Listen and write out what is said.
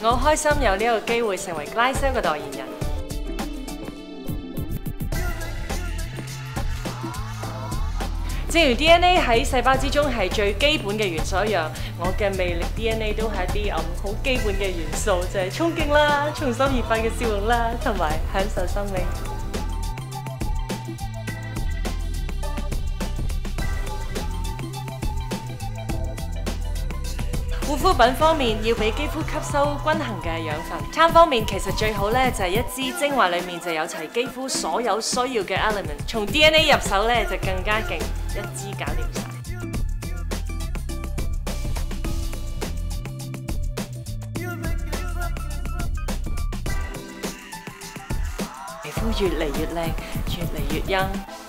我好開心有呢個機會成為 Glycel 嘅代言人。正如 DNA 喺細胞之中係最基本嘅元素一樣，我嘅魅力 DNA 都係一啲好基本嘅元素，就係衝勁啦、從心而發嘅笑容啦，同埋享受生命。護膚品方面要俾肌膚吸收均衡嘅養分，餐方面其實最好咧就係一支精華裡面就有齊肌膚所有需要嘅 element， 從 DNA 入手咧就更加勁，一支搞掂晒。皮膚越嚟越靚，越嚟越幼。